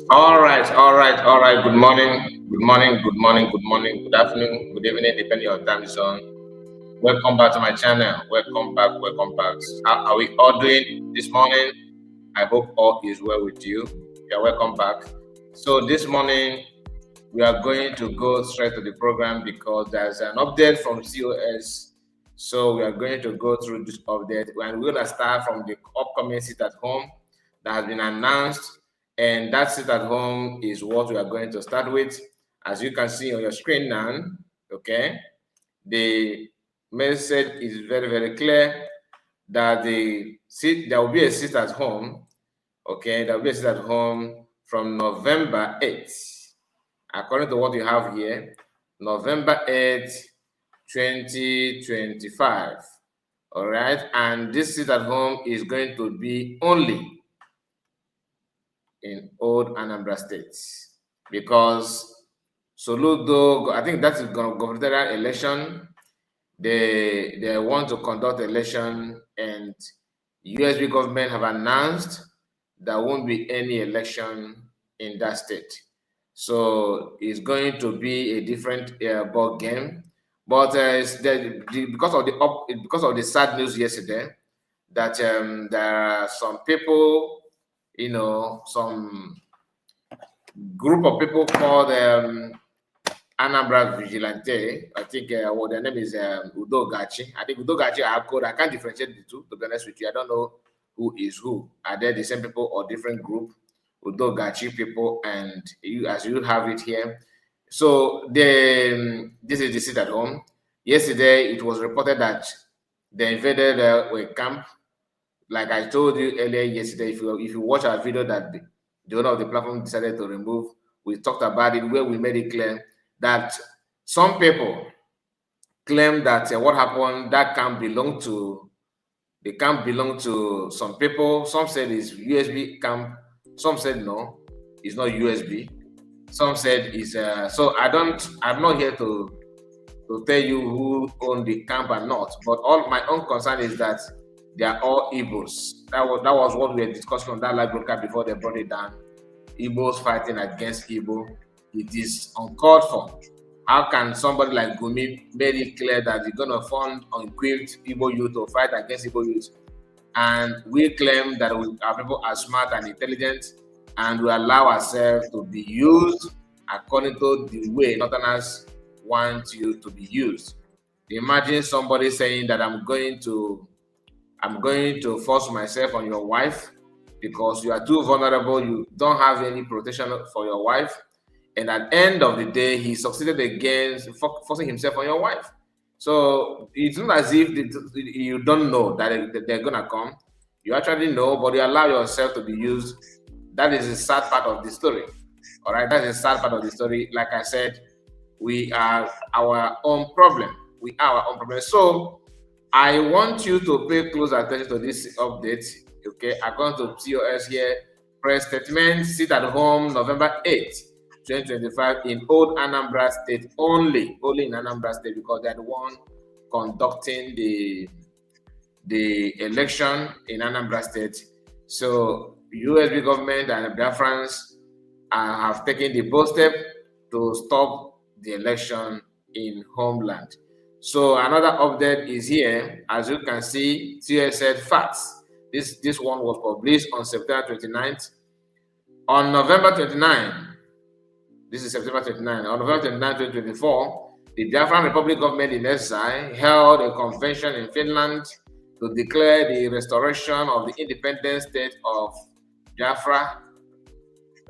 All right. Good afternoon, good evening, depending on your time zone. Welcome back to my channel. Welcome back. How are we all doing this morning? I hope all is well with you. You're welcome back. So this morning we are going to go straight to the program because there's an update from COS. So we are going to go through this update and we're going to start from the upcoming sit at home that has been announced. And that sit at home is what we are going to start with. As you can see on your screen now, okay, the message is very, very clear that there will be a sit at home, okay, there will be a sit at home from November 8th, according to what you have here, November 8th, 2025. All right, and this sit at home is going to be only in Old Anambra State because Soludo, I think that's a gubernatorial election. They want to conduct election, and USB government have announced there won't be any election in that state. So it's going to be a different ball game. But because of the sad news yesterday, that there are some people, some group of people called Anambra Vigilante. I think what their name is Udogachi. I think Udogachi are code. I can't differentiate the two, to be honest with you. I don't know who is who. Are they the same people or different group? Udogachi people, and as you have it here. So this is the sit at home. Yesterday, it was reported that they invaded a camp. Like I told you earlier yesterday, if you watch our video that the owner of the platform decided to remove, we talked about it where we made it clear that some people claim that what happened, that camp belonged to some people. Some said it's USB camp. Some said no, it's not USB. Some said it's so I'm not here to tell you who owned the camp or not, but all my own concern is that they are all Igbos. That was what we were discussing on that live broadcast before they brought it down. Igbos fighting against Igbo. It is uncalled for. How can somebody like Gumi made it clear that he's going to fund unequipped Igbo youth to fight against Igbo youth? And we claim that our people are smart and intelligent, and we allow ourselves to be used according to the way Northerners want you to be used. Imagine somebody saying that I'm going to force myself on your wife because you are too vulnerable, you don't have any protection for your wife, and at the end of the day, he succeeded against forcing himself on your wife. So it's not as if you don't know that they're gonna come. You actually know, but you allow yourself to be used. That is the sad part of the story. All right, that's the sad part of the story. Like I said, we are our own problem. We are our own problem. So I want you to pay close attention to this update. Okay, according to COS here, press statement, sit at home, November 8th, 2025 in Old Anambra State only in Anambra State because they're the one conducting the election in Anambra State. So USB government and Biafrans have taken the bold step to stop the election in homeland. So another update is here. As you can see, COS said facts. This one was published on September 29th. On November 29, this is September 29, on November 29, 2024, the Biafra Republic government in exile held a convention in Finland to declare the restoration of the independent state of Biafra,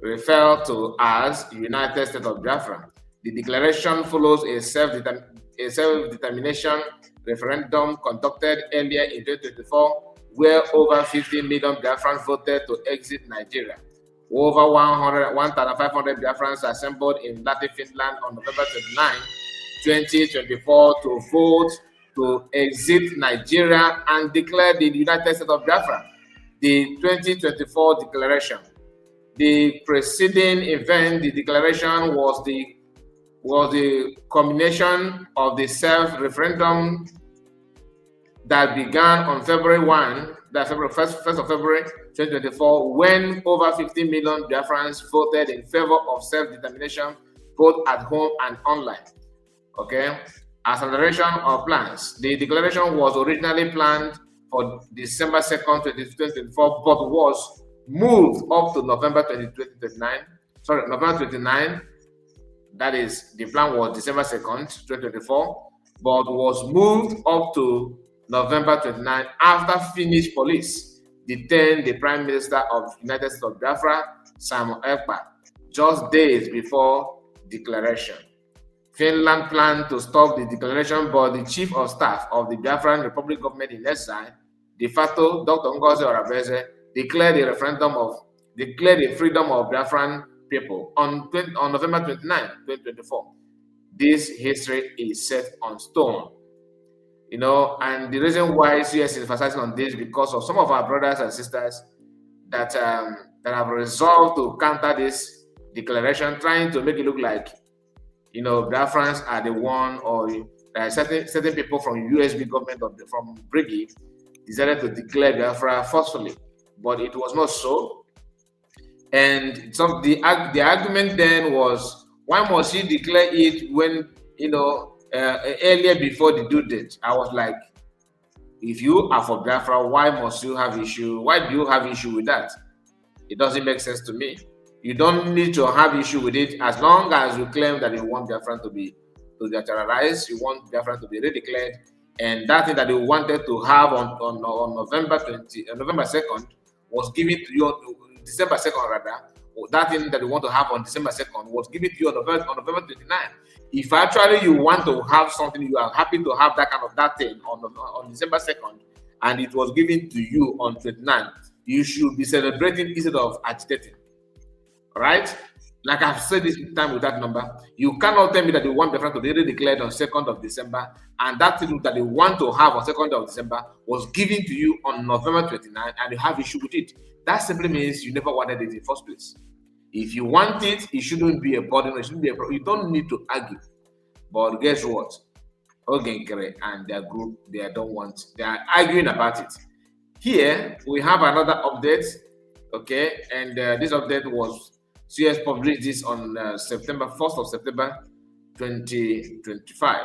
referred to as United States of Biafra. The declaration follows a self-determination referendum conducted earlier in 2024, where over 50 million Biafrans voted to exit Nigeria. Over 1,500 Biafrans assembled in Latin Finland on November 29, 2024 to vote to exit Nigeria and declare the United States of Biafra. The 2024 declaration. The preceding event, the declaration was the culmination of the self-referendum that began on February 1, That's February, 1st of February 2024, when over 50 million Biafrans voted in favor of self-determination, both at home and online. Okay, acceleration of plans. The declaration was originally planned for December 2nd, 2024, but was moved up to November 2029. Sorry, November 29. That is, the plan was December 2nd, 2024, but was moved up to November 29 after Finnish police detained the Prime Minister of the United States of Biafra, Sam Ekpa, just days before declaration. Finland planned to stop the declaration, but the Chief of Staff of the Biafra Republic government in exile, de facto Dr.Ngozi Orabueze, declared the freedom of Biafran people on November 29, 2024. This history is set on stone. You know, and the reason why CS is emphasizing on this because of some of our brothers and sisters that have resolved to counter this declaration, trying to make it look like, you know, Biafrans are the one, or certain people from USB government from Brigade decided to declare Biafra forcefully, but it was not so. And so the argument then was, why must he declare it when, you know, earlier before the due date? I was like, if you are for Biafra, why must you have issue? Why do you have issue with that? It doesn't make sense to me. You don't need to have issue with it as long as you claim that you want Biafra to be terrorized, you want Biafra to be redeclared, and that thing that you wanted to have on November 2nd was given to you on December 2nd rather. Or that thing that you want to have on December 2nd was given to you on November 29. If actually you want to have something, you are happy to have that thing on December 2nd, and it was given to you on 29, you should be celebrating instead of agitating. Right? Like I've said this time with that number, you cannot tell me that you want Biafra to be declared on 2nd of December, and that thing that you want to have on 2nd of December was given to you on November 29, and you have issue with it. That simply means you never wanted it in the first place. If you want it, it shouldn't be a burden. It shouldn't be you don't need to argue. But guess what? Ogenkere and their group, they are arguing about it. Here we have another update. Okay, and this update was CS published this on 1st of September 2025.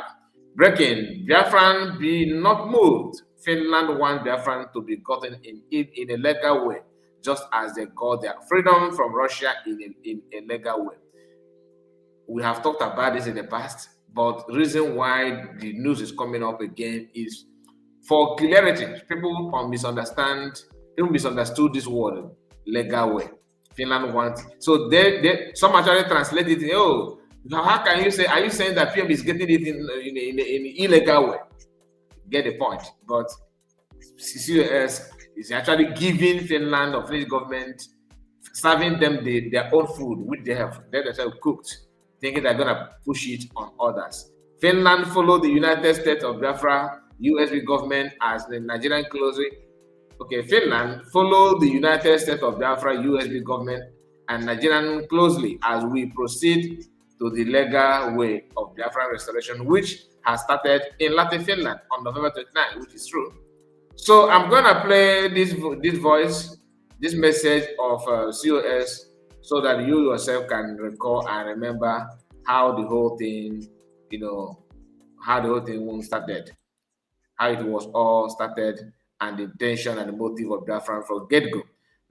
Breaking: Biafran be not moved. Finland want Biafran to be gotten in a legal way, just as they got their freedom from Russia in a legal way. We have talked about this in the past, but the reason why the news is coming up again is for clarity. People misunderstood this word, legal way. Finland wants. So some actually translate it. Oh, how can you say? Are you saying that PM is getting it in illegal way? Get the point. But COS is actually giving Finland or Finnish government, serving them their own food, which they have themselves cooked, thinking they're gonna push it on others. Finland followed the United States of Biafra USB government as the Nigerian closely. Okay, Finland followed the United States of Biafra USB government and Nigerian closely as we proceed to the legal way of Biafra restoration, which has started in Latin Finland on November 29, which is true. So I'm gonna play this message of COS so that you yourself can recall and remember how the whole thing, how the whole thing started, how it was all started, and the intention and the motive of Biafra from get-go.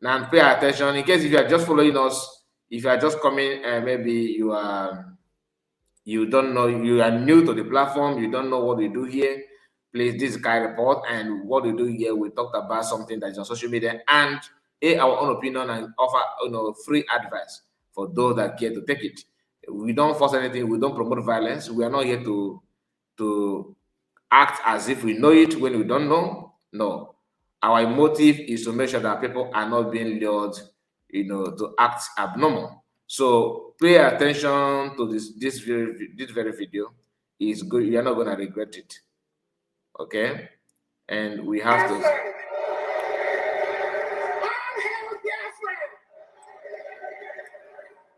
Now pay attention in case if you are just following us, if you are just coming, maybe you don't know, you are new to the platform, you don't know what we do here. Please, this is Kai Report, and what we do here, we talked about something that is on social media and our own opinion and offer free advice for those that care to take it. We don't force anything, we don't promote violence. We are not here to act as if we know it when we don't know. No. Our motive is to make sure that people are not being lured, to act abnormal. So pay attention to this very video. It's good. You're not gonna regret it. Okay, and we have to. All hail Biafra!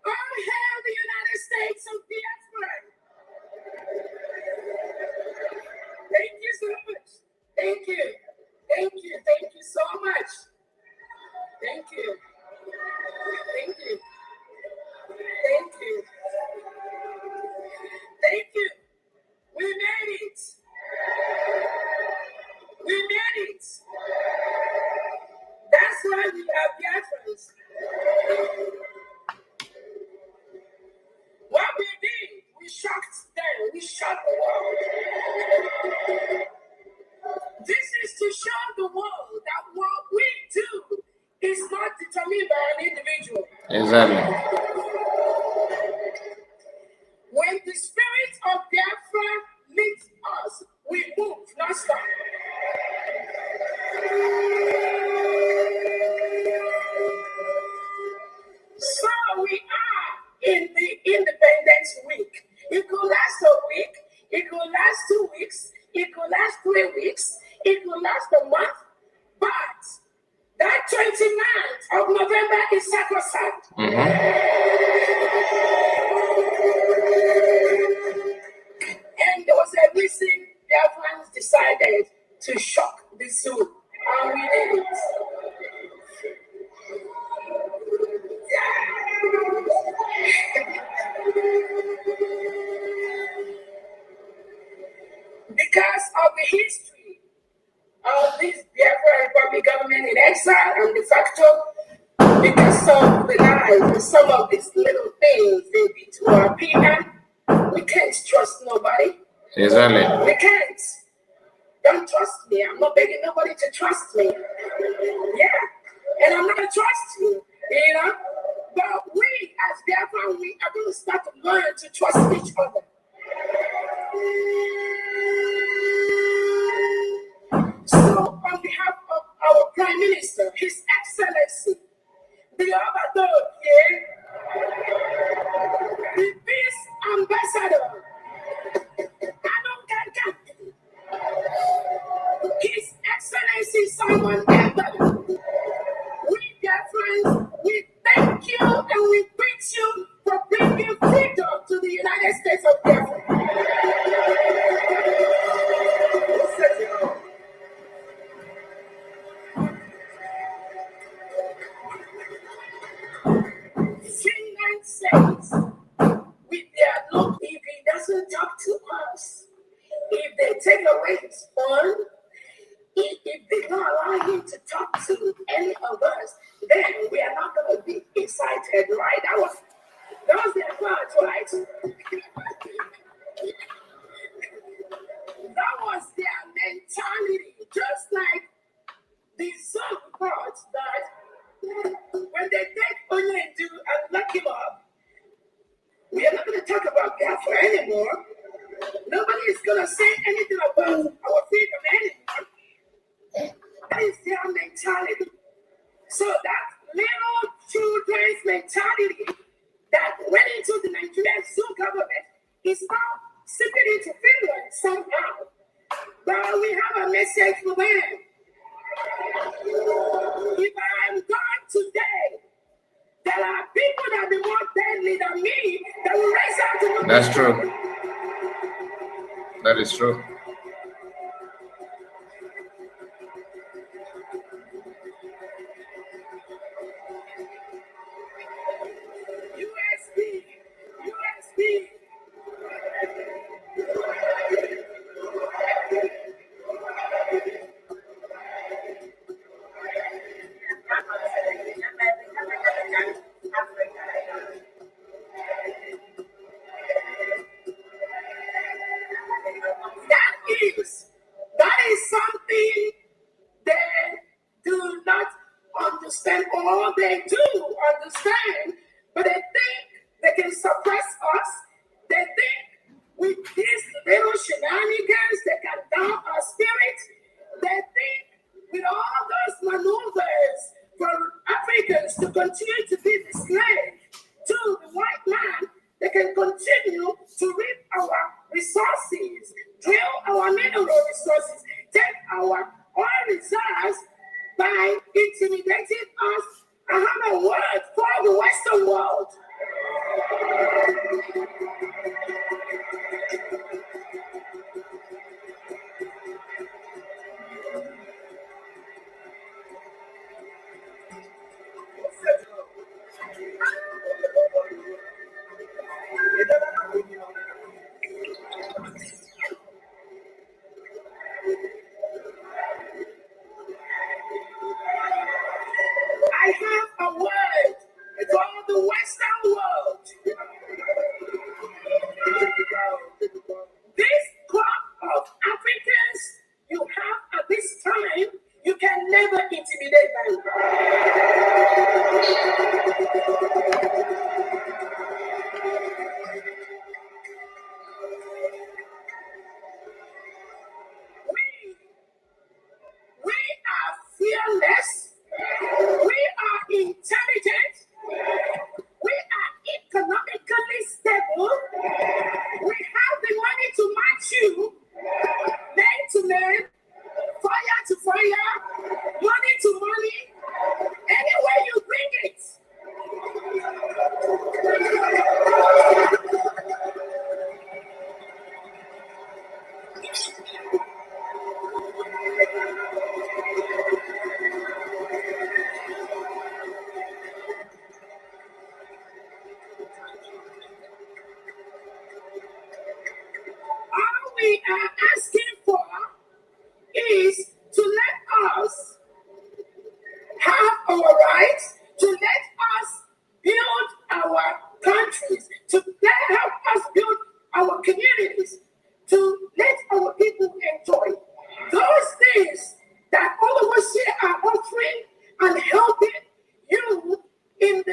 All hail the United States of Biafra! Thank you so much. Thank you so much. an individual. Exactly. When the spirit of Biafra leads us, we move, not stop. So we are in the Independence Week. It could last a week, it could last 2 weeks, it could last 3 weeks, it could last a month, but that 29th of November is sacrosanct. And there was a reason Biafrans decided to shock the zoo, and we did it. Because of the history of this Biafra Republic government in exile and de facto, because of the lies and some of these little things they did to our people, we can't trust nobody. Exactly. We can't. Don't trust me. I'm not begging nobody to trust me. Yeah. And I'm not going to trust you, you know. But we, as Biafra, we are going to start to learn to trust each other. So, on behalf of our Prime Minister, His Excellency, the Obador here, the Peace Ambassador, His Excellency Simon Campbell, we, dear friends, we thank you and we greet you for bringing freedom to the United States of Biafra. Finland says, with their look, if he doesn't talk to us, if they take away his phone, if they don't allow him to talk to any of us, then we are not going to be excited, right? That was their thought, right? That was their mentality, just like the song thought that when they take Onyendu and lock him up, we are not going to talk about Biafra anymore. Nobody is going to say anything about our freedom anymore. That is their mentality. So that little children's mentality that went into the Nigerian zoo government is now seeping into Finland somehow. But we have a message for them. If I am gone today, there are people that are more deadly than me that will raise up to. That's true. That is true. USB. That is something they do not understand, or they do understand, but they think they can suppress us. They think with these little shenanigans they can down our spirit. They think with all those maneuvers for Africans to continue to be the slave to the white man, they can continue to reap our resources, drill our mineral resources, take our oil reserves by intimidating us. I have a word for the Western world. I have a word for the Western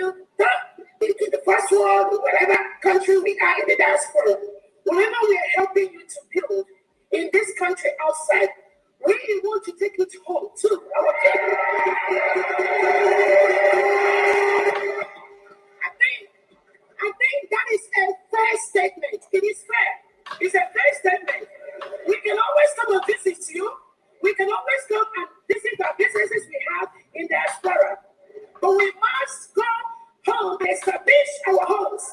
build into the first world, whatever country we are in the diaspora, whatever we are helping you to build in this country outside, we want to take it home too. I think that is a fair statement. It is fair. It's a fair statement. We can always come and visit you. We can always come and visit our businesses we have in diaspora. But we must go home and establish our homes.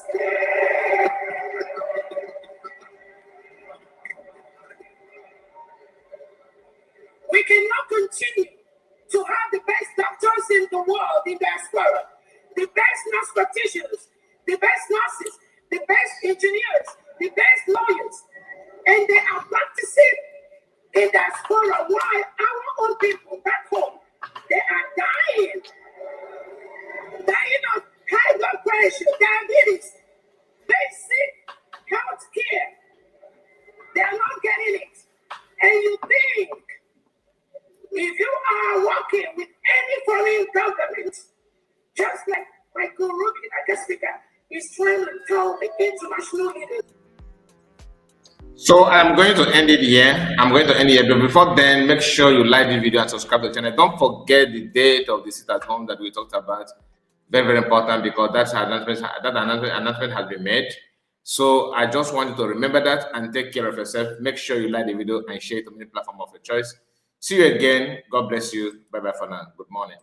We cannot continue to have the best doctors in the world in diaspora, the best nurse practitioners, the best nurses, the best engineers, the best lawyers, and they are practicing in diaspora while our own people back home, they are dying of high blood pressure, diabetes, basic health care. They are not getting it. And you think, if you are working with any foreign government, just like Michael Rubin, I guess is trying to tell the international leaders. So I'm going to end it here. But before then, make sure you like the video and subscribe to the channel. Don't forget the date of the sit at home that we talked about. Very, very important, because that announcement has been made. So I just want you to remember that and take care of yourself. Make sure you like the video and share it on any platform of your choice. See you again. God bless you. Bye-bye for now. Good morning.